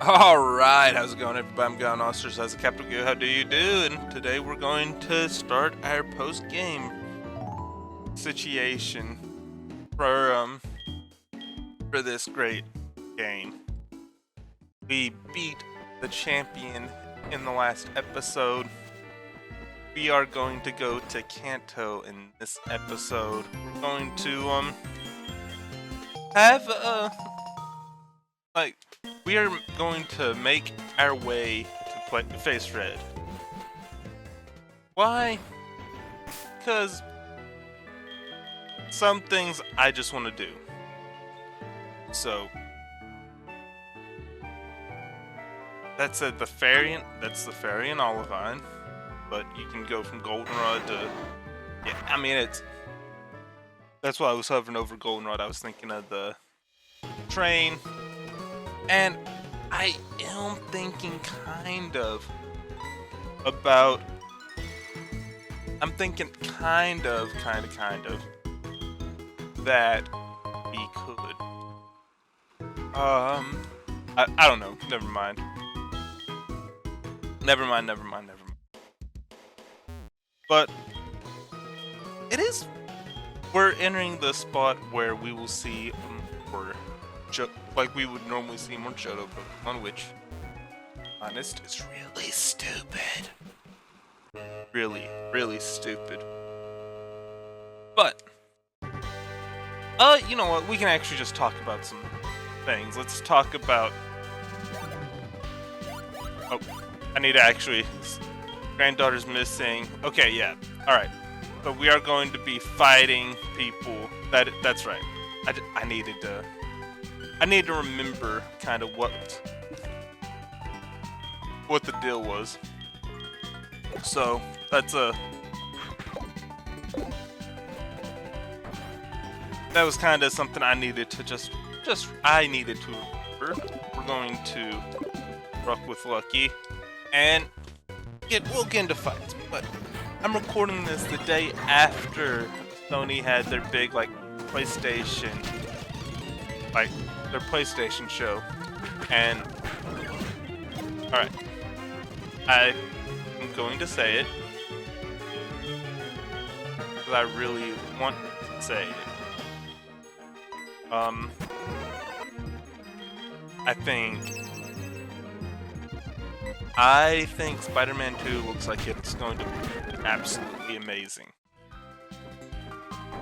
Alright, how's it going everybody? I'm going Osters as a Capital Go. How do you do? And today we're going to start our post-game situation for this great game. We beat the champion in the last episode. We are going to go to Kanto in this episode. We're going to have we are going to make our way to face Red. Why? Because some things I just want to do. So that's the fairy. That's the fairy in Olivine, but you can go from Goldenrod to that's why I was hovering over Goldenrod. I was thinking of the train. And I am thinking kind of that we could. I don't know. Never mind. But we're entering the spot where we will see like we would normally see more Johto Pokemon, which, honest, is really stupid. Really, really stupid. But, you know what? We can actually just talk about some things. Let's talk about... Oh, I need to actually... Granddaughter's missing. Okay, yeah. Alright. So we are going to be fighting people. That's right. I need to remember kind of what the deal was. So that was kind of something I needed to I needed to remember. We're going to rock with Lucky and we'll get into fights. But I'm recording this the day after Sony had their big PlayStation show, and alright, I'm going to say it because I really want to say it. I think Spider-Man 2 looks like it's going to be absolutely amazing.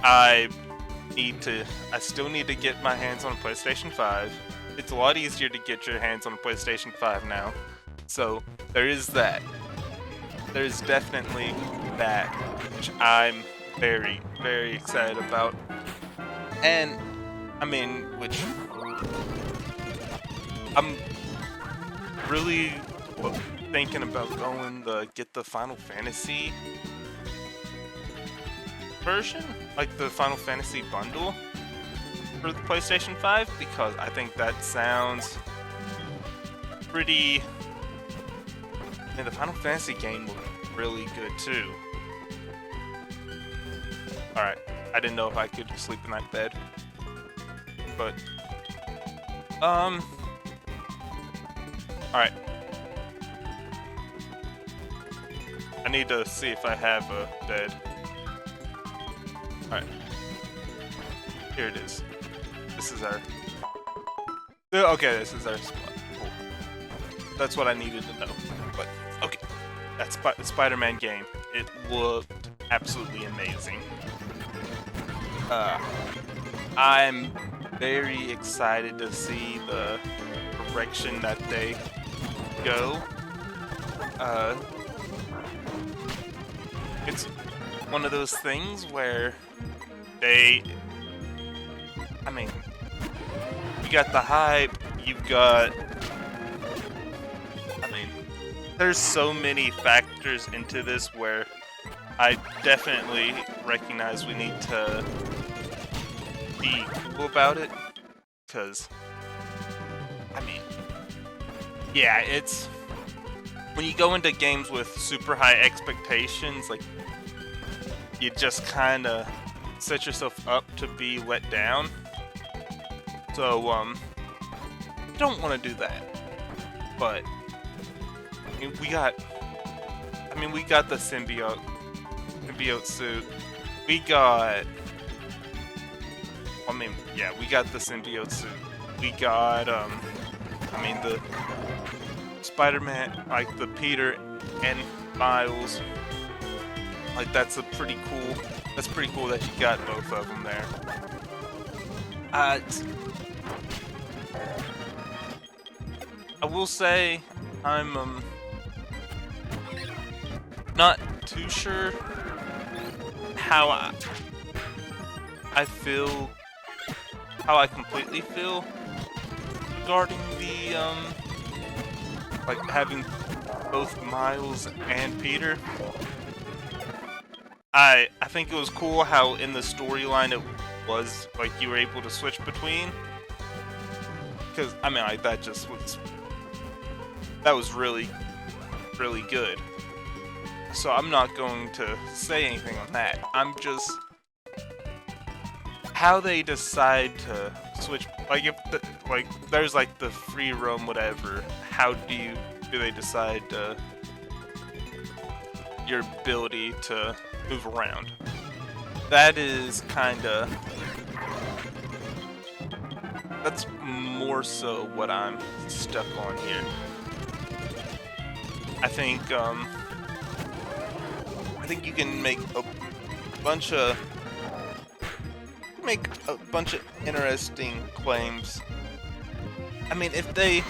I still need to get my hands on a PlayStation 5. It's a lot easier to get your hands on a PlayStation 5 now. So, there is that. There's definitely that, which I'm very, very excited about. And, which I'm really thinking about get the Final Fantasy version, like the Final Fantasy bundle for the PlayStation 5, because I think that sounds pretty... And the Final Fantasy game looked really good too. Alright, I didn't know if I could sleep in that bed. But, alright. I need to see if I have a bed. Alright. Here it is. This is our... Okay, this is our spot. Cool. That's what I needed to know. But, okay. That's the Spider-Man game. It looked absolutely amazing. I'm very excited to see the direction that they go. It's one of those things where you got the hype, you've got, there's so many factors into this where I definitely recognize we need to be cool about it, because, yeah, it's, when you go into games with super high expectations, you just kind of set yourself up to be let down. So, you don't want to do that. but I mean, we got the symbiote suit. We got, I mean, yeah, we got the symbiote suit. We got, I mean, the Spider-Man, like the Peter and Miles. Like that's pretty cool that you got both of them there. I will say I'm not too sure how I feel, how I completely feel regarding the like having both Miles and Peter. I think it was cool how in the storyline it was like you were able to switch between, because I mean like that was really good. So I'm not going to say anything on that. I'm just how they decide to switch, like if like there's like the free roam whatever, how do they decide your ability to move around? That is kinda, that's more so what I'm stuck on here. I think you can make a bunch of interesting claims. I mean, if it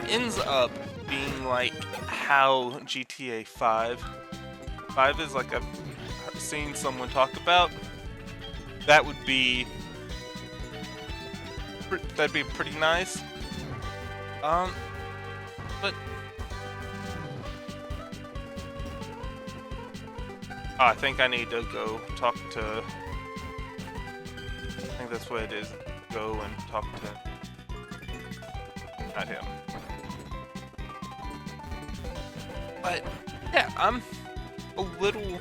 ends up being like how GTA 5 is, like I've seen someone talk about, that'd be pretty nice. But I think I need to go talk to, I think that's what it is. Go and talk to, not him. But yeah, I'm a little,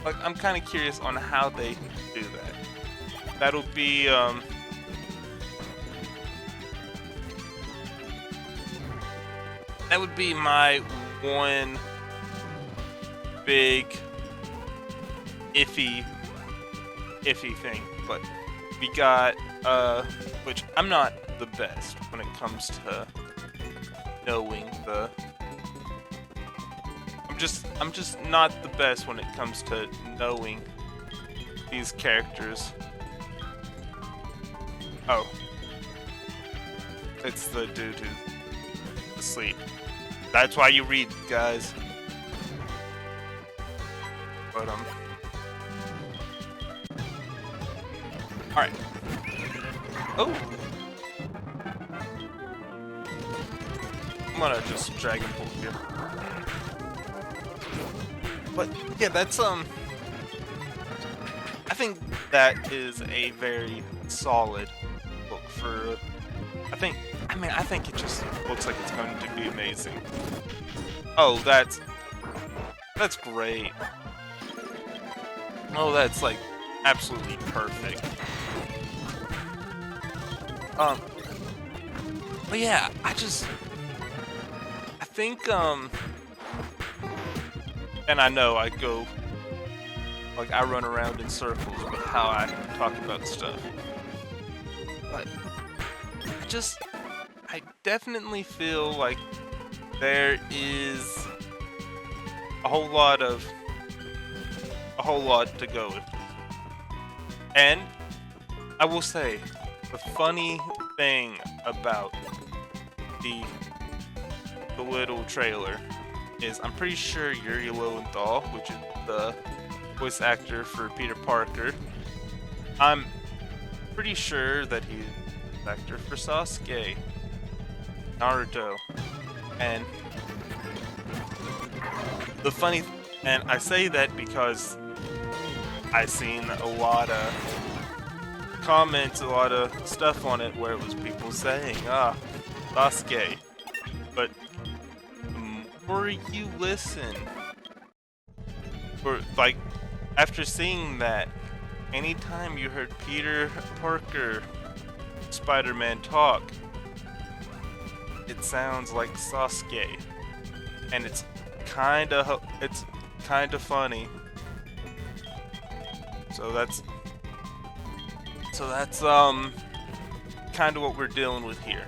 like, I'm kind of curious on how they do that. That'll be that would be my one big iffy thing. But we got which I'm not the best when it comes to knowing the, I'm just not the best when it comes to knowing these characters. Oh, it's the dude who's asleep. That's why you read, guys. But alright. Oh, I'm gonna just Dragon Ball here. But yeah, that's I think that is a very solid book for, I think it just looks like it's going to be amazing. Oh, that's great. Oh, that's like absolutely perfect. But yeah, I think and I know I go, like, I run around in circles with how I talk about stuff. But I definitely feel like there is a whole lot to go with. And I will say, the funny thing about the little trailer is I'm pretty sure Yuri Lowenthal, which is the voice actor for Peter Parker, I'm pretty sure that he's the actor for Sasuke, Naruto, and and I say that because I've seen a lot of comments, a lot of stuff on it where it was people saying, Sasuke, but or you listen, or like after seeing that, anytime you heard Peter Parker Spider-Man talk, it sounds like Sasuke, and it's kind of funny. So that's kind of what we're dealing with here.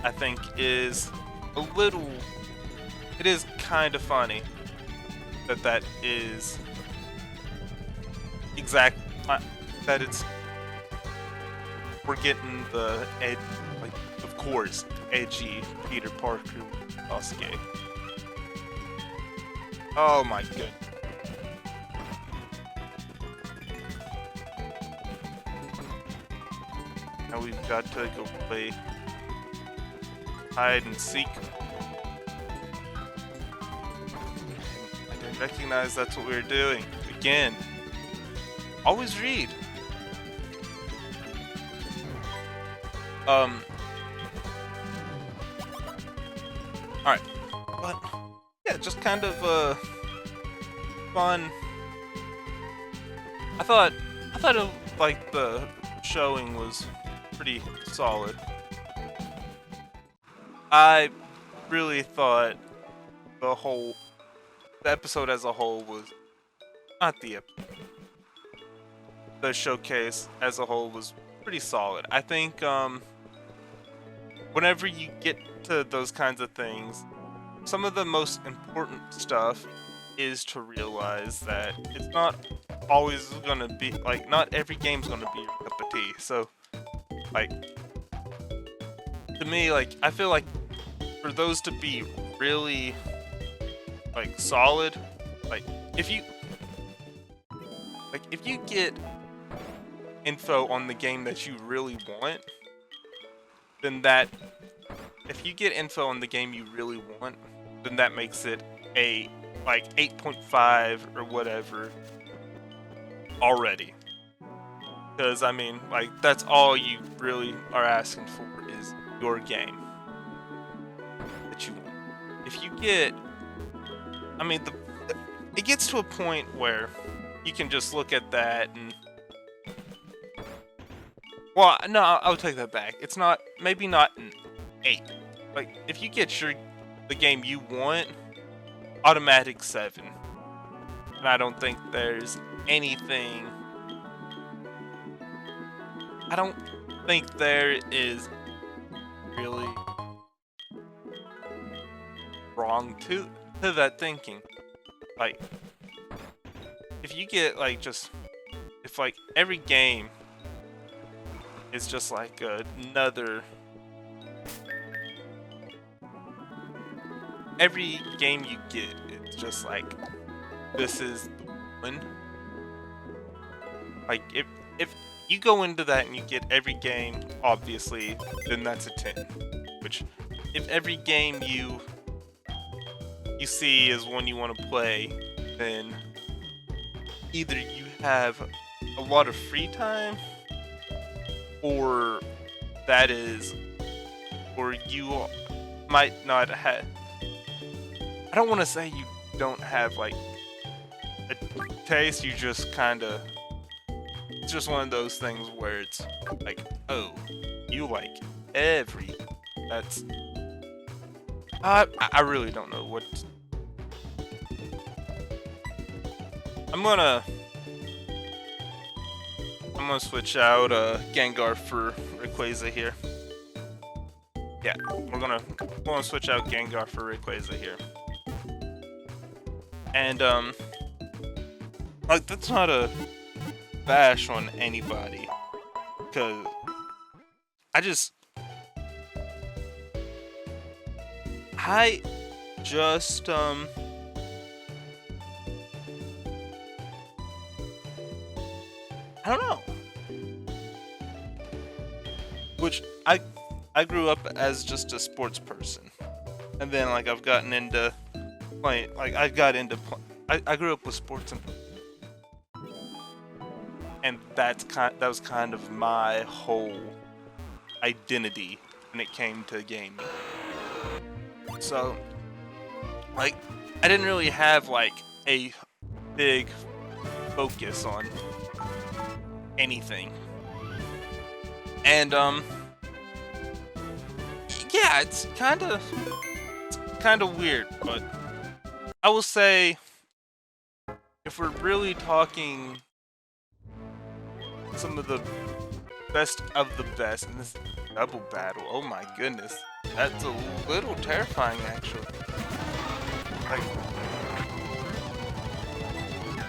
I think is it is kind of funny that is exact that it's we're getting the of course edgy Peter Parker Sasuke. Oh my goodness. Now we've got to go play hide and seek. I didn't recognize that's what we were doing. Again. Always read. Alright. But yeah, just kind of fun. I thought it, like the showing was pretty solid. I really thought the episode as a whole was not the showcase as a whole was pretty solid. I think whenever you get to those kinds of things, some of the most important stuff is to realize that it's not always gonna be like, not every game's gonna be your cup of tea. So like, to me, like, I feel like for those to be really like solid, like if you get info on the game that you really want, then that makes it a like 8.5 or whatever already. Because I mean, like, that's all you really are asking for is your game that you want. If you get, I mean, it gets to a point where you can just look at that and, well, no, I'll take that back. It's not, maybe not an 8. Like, if you get the game you want, automatic 7. And I don't think there's anything, I don't think there is really wrong to that thinking. Like, if you get like if like every game is just like every game you get, it's just like, this is the one. Like, if you go into that and you get every game, obviously, then that's a 10. Which, if every game you see is one you want to play, then either you have a lot of free time, or you might not have, I don't want to say you don't have like a taste, you just kinda, it's just one of those things where it's like, oh, you like that's, I really don't know what, I'm gonna switch out Gengar for Rayquaza here. Yeah, we're gonna switch out Gengar for Rayquaza here. And like, that's not a bash on anybody, because I just I don't know. Which I grew up as just a sports person, and then like I've gotten into playing. Like I grew up with sports, and that was kind of my whole identity when it came to gaming. So like I didn't really have like a big focus on anything. And yeah, it's kind of weird, but I will say, if we're really talking some of the best of the best in this double battle, oh my goodness, that's a little terrifying actually. Like,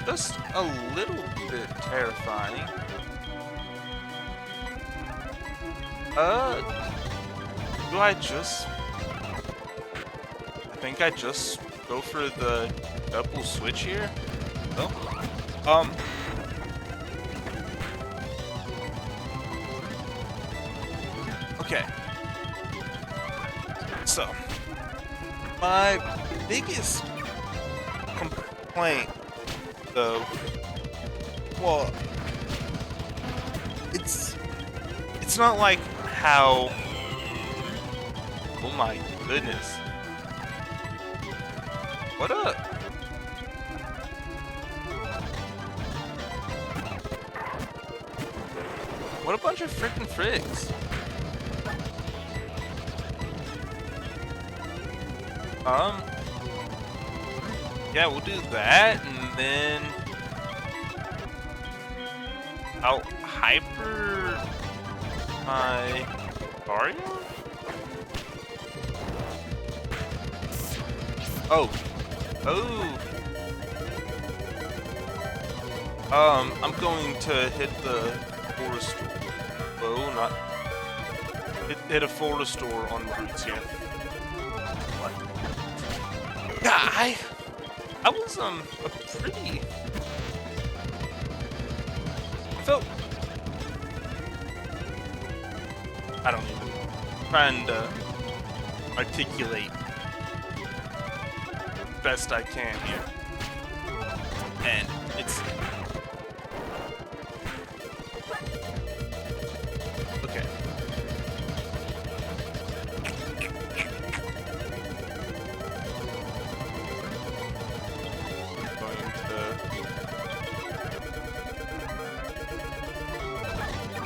just a little bit terrifying. Do I just... I think I just go for the double switch here? No? Okay. So, my biggest complaint, though, well, it's not like how... Oh my goodness. What up? What a bunch of frickin' frigs. Yeah, we'll do that, and then I'll hyper my Mario? Oh. Oh. I'm going to hit the full restore. Oh, not hit a full restore on the roots here. Yeah, I was a pretty... I felt... I don't even know. Trying to articulate best I can here. And it's... Okay.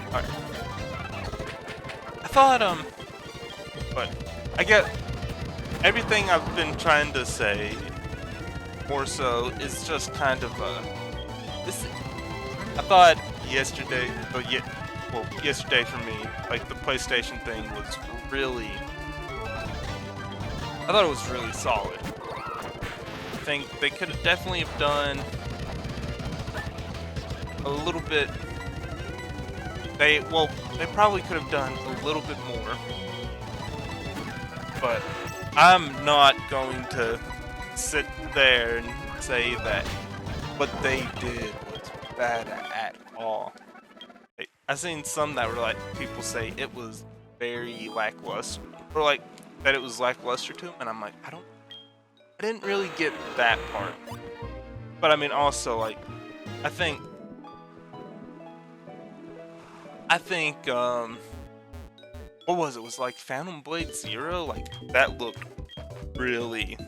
Alright. I thought, but I get everything I've been trying to say, more so, is just kind of, this, I thought yesterday, well, yesterday for me, like, the PlayStation thing was really, I thought it was really solid. I think they could have definitely have done a little bit. They probably could have done a little bit more, but I'm not going to sit there and say that what they did was bad at all. I've seen some that were like, people say it was very lackluster, or like that it was lackluster to them, and I'm like, I didn't really get that part. But I mean, also, like, I think, what was it? Was like Phantom Blade Zero? Like, that looked really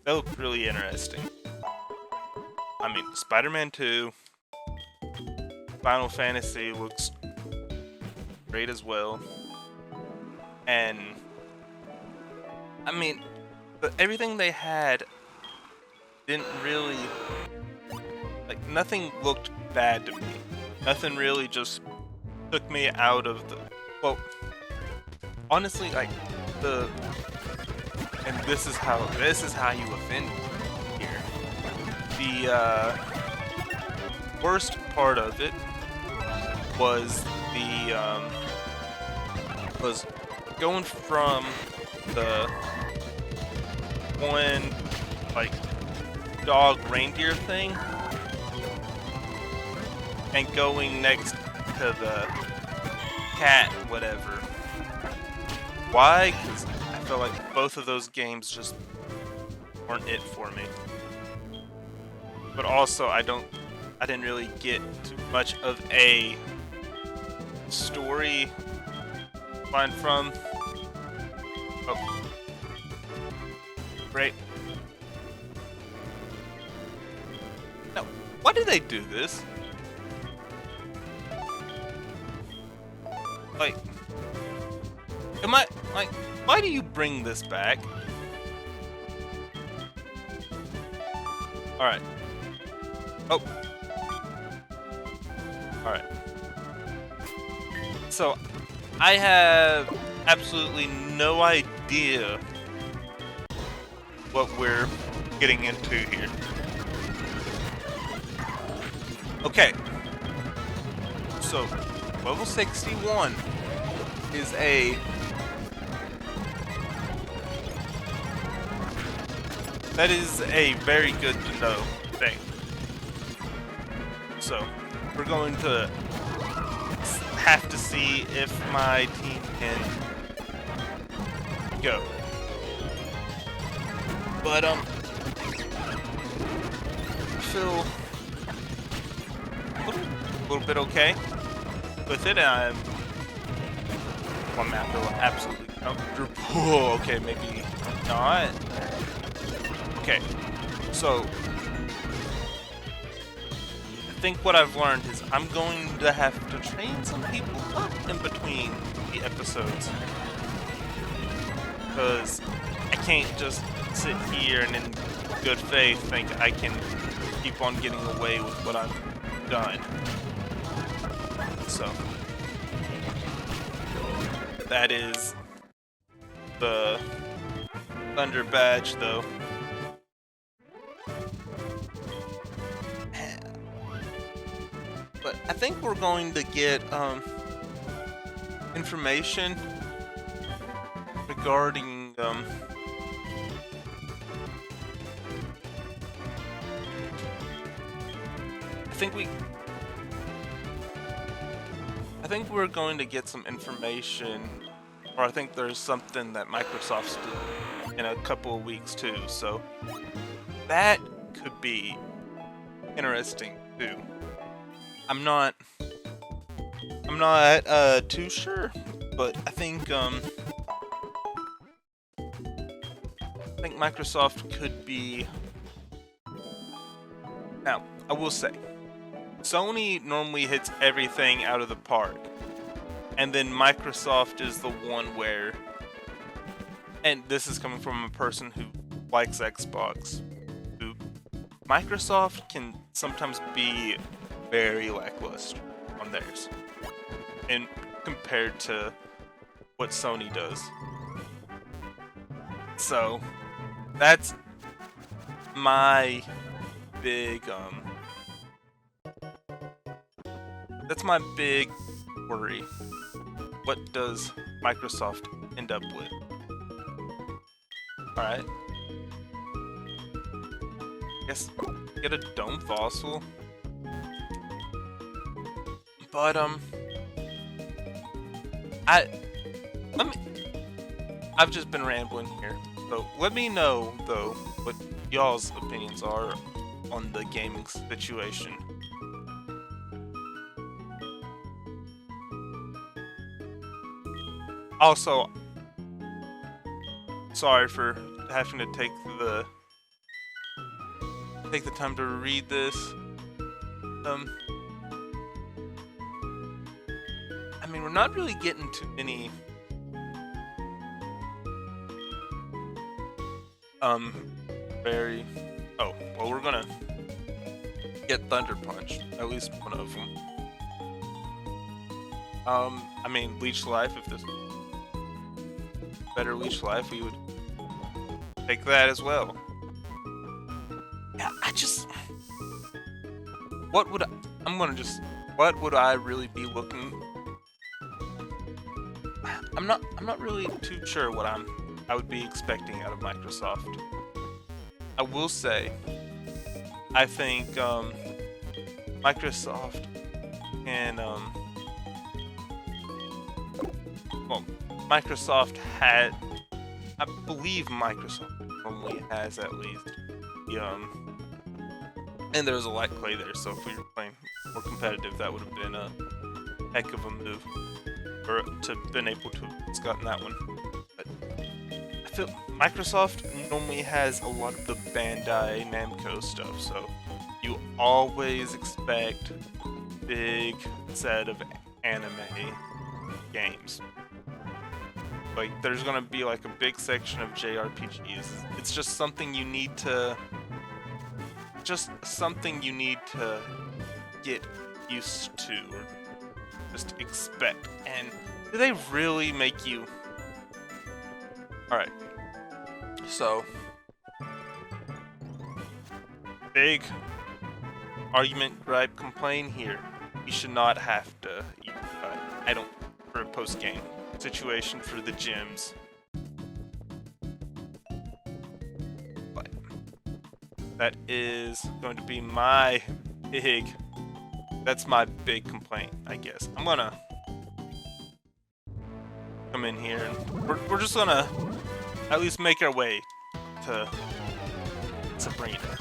interesting. I mean, Spider-Man 2, Final Fantasy looks great as well. And, I mean, but everything they had didn't really, like, nothing looked bad to me. Nothing really just took me out of the, well, honestly, like, and this is how you offend here. The worst part of it was was going from the one, like, dog reindeer thing and going next to the cat whatever. Why? Because I felt like both of those games just weren't it for me. But also I didn't really get too much of a story line from. Oh. Great. Now, why do they do this? Like, am I, Like, why do you bring this back? Alright. Oh. Alright. So, I have absolutely no idea what we're getting into here. Okay. So, level 61 is a... That is a very good to know thing. So, we're going to have to see if my team can go. But, I feel a little bit okay with it. One map will absolutely comfortable. Okay, maybe not. Okay, so I think what I've learned is I'm going to have to train some people up in between the episodes, because I can't just sit here and in good faith think I can keep on getting away with what I've done. So that is the Thunder badge, though. But I think we're going to get information regarding I think we're going to get some information, or I think there's something that Microsoft's doing in a couple of weeks too, so that could be interesting too. I'm not too sure, but I think Microsoft could be. Now, I will say, Sony normally hits everything out of the park, and then Microsoft is the one where, and this is coming from a person who likes Xbox, who Microsoft can sometimes be very lackluster on theirs, and compared to what Sony does. So that's my big worry. What does Microsoft end up with? Alright. Guess get a dome fossil. But I've just been rambling here. So let me know though what y'all's opinions are on the gaming situation. Also, sorry for having to take the time to read this. I mean, we're not really getting too many very. Oh, well, we're gonna get Thunder Punch, at least one of them. I mean, Leech Life, if this better Leech Life, we would take that as well. Yeah, what would I really be looking? I'm not really too sure what I would be expecting out of Microsoft. I will say, I think Microsoft can I believe Microsoft normally has at least the and there's a light play there, so if we were playing more competitive, that would have been a heck of a move, or to been able to have gotten that one. But I feel Microsoft normally has a lot of the Bandai Namco stuff, so you always expect big set of anime games. Like, there's gonna be like a big section of JRPGs. It's just something you need to, get used to, or just expect. And do they really make you? All right. So, big argument, gripe, complain here. You should not have to. I don't for a post game situation for the gyms. But that is going to be my big. That's my big complaint, I guess. I'm gonna come in here and we're just gonna at least make our way to Sabrina.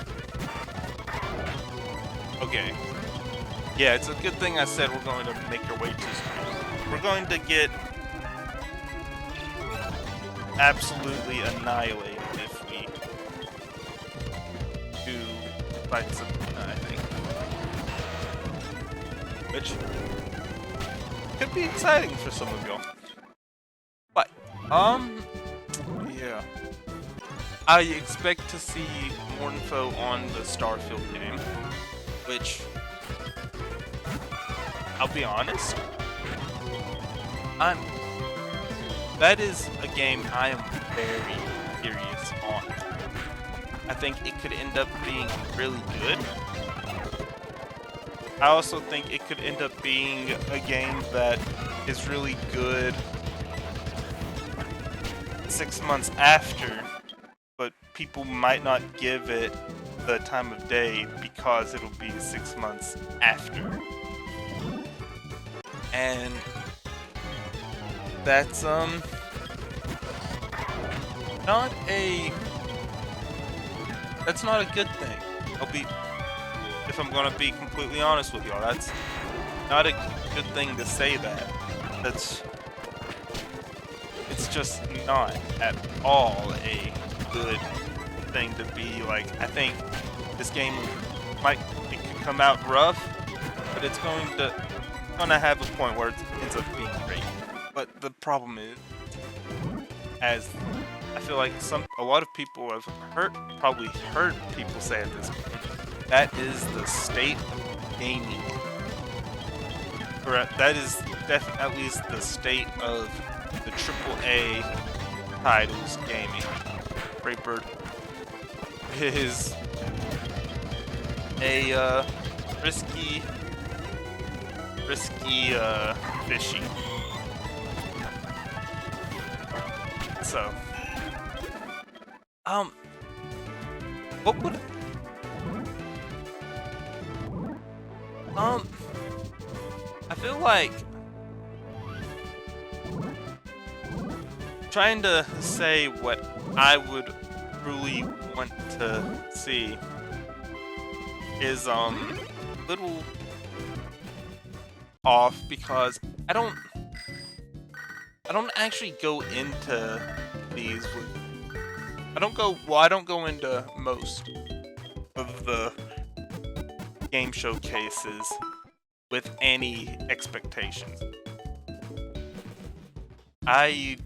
Okay. Yeah, it's a good thing I said we're going to make our way to Sabrina. We're going to get absolutely annihilated if we do fight Sabrina, I think. Which could be exciting for some of y'all. But, yeah. I expect to see more info on the Starfield game, which, I'll be honest, that is a game I am very curious on. I think it could end up being really good. I also think it could end up being a game that is really good 6 months after, but people might not give it the time of day because it'll be 6 months after. And that's not a good thing. If I'm gonna be completely honest with y'all, that's not a good thing to say that. It's just not at all a good thing to be like. I think this game it could come out rough, but it's gonna have a point where it ends up being great. But the problem is, as I feel like a lot of people have probably heard people say at this point, that is the state of gaming. Or that is at least the state of the AAA titles gaming. Greatbird is a risky fishy. So, what would I feel like trying to say what I would really want to see is little off because I don't actually go into these with I don't go into most of the game showcases with any expectations. I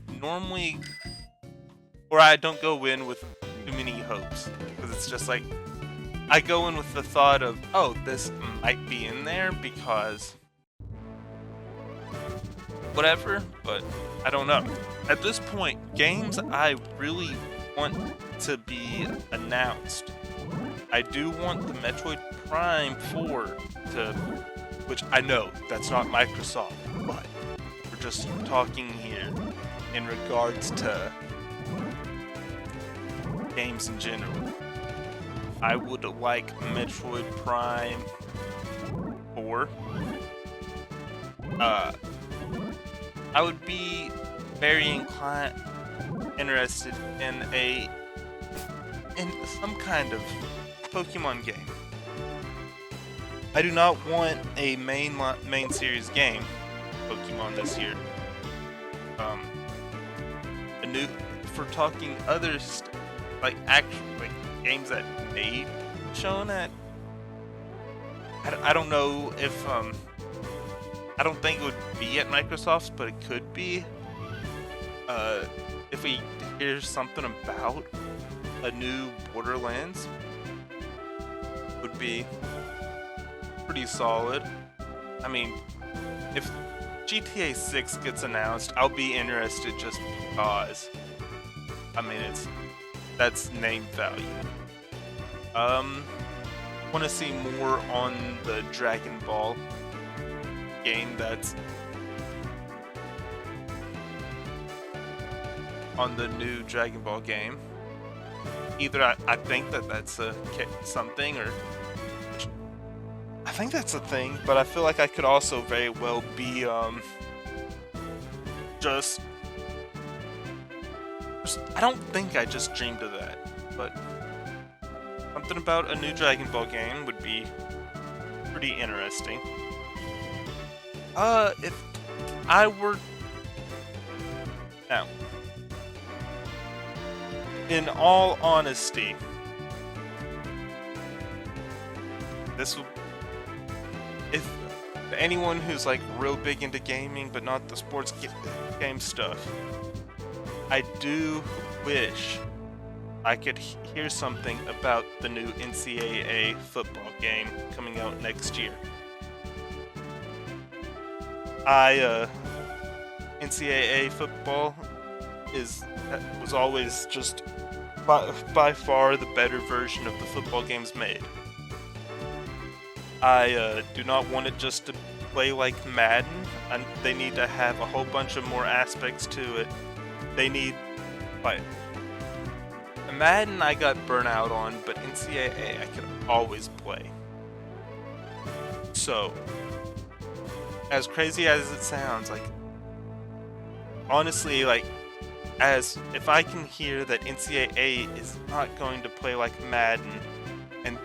don't go in with too many hopes, because it's just like, I go in with the thought of, oh, this might be in there because whatever, but I don't know. At this point, games I really want to be announced. I do want the Metroid Prime 4 which I know that's not Microsoft, but we're just talking here in regards to games in general. I would like Metroid Prime 4. I would be very interested in some kind of Pokemon game. I do not want a main series game, Pokemon this year. If we're talking others, like games that may shown at, I don't know if I don't think it would be at Microsoft's, but it could be. if we hear something about a new Borderlands, would be pretty solid. I mean, if GTA 6 gets announced, I'll be interested just because. I mean, that's name value. Want to see more on the Dragon Ball game that's on the new Dragon Ball game. Either I think that's something, or I think that's a thing, but I feel like I could also very well be just I don't think I just dreamed of that, but something about a new Dragon Ball game would be pretty interesting. If I were now, in all honesty, this would, if anyone who's like real big into gaming but not the sports game stuff, I do wish I could hear something about the new NCAA football game coming out next year. NCAA football was always just by far the better version of the football games made. I do not want it just to play like Madden, and they need to have a whole bunch of more aspects to it. They need, like, Madden I got burnt out on, but NCAA I could always play. So, as crazy as it sounds, like, honestly, like, as if I can hear that NCAA is not going to play like Madden,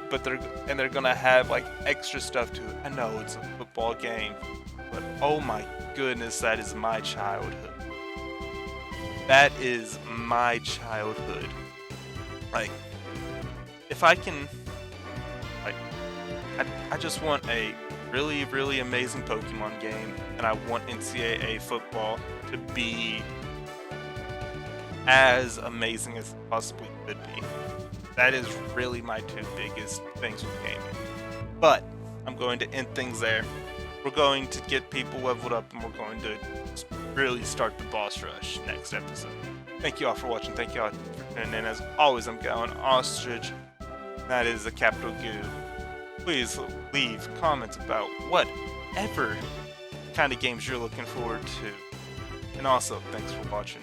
but they're gonna have like extra stuff to it. I know it's a football game, but oh my goodness, that is my childhood. That is my childhood. Like, if I can, like, I just want a really, really amazing Pokemon game, and I want NCAA football to be as amazing as it possibly could be. That is really my two biggest things with gaming. But I'm going to end things there. We're going to get people leveled up, and we're going to really start the boss rush next episode. Thank you all for watching. Thank you all for tuning in. As always, I'm Gowan Ostrich. That is a capital Goo. Please leave comments about whatever kind of games you're looking forward to. And also, thanks for watching.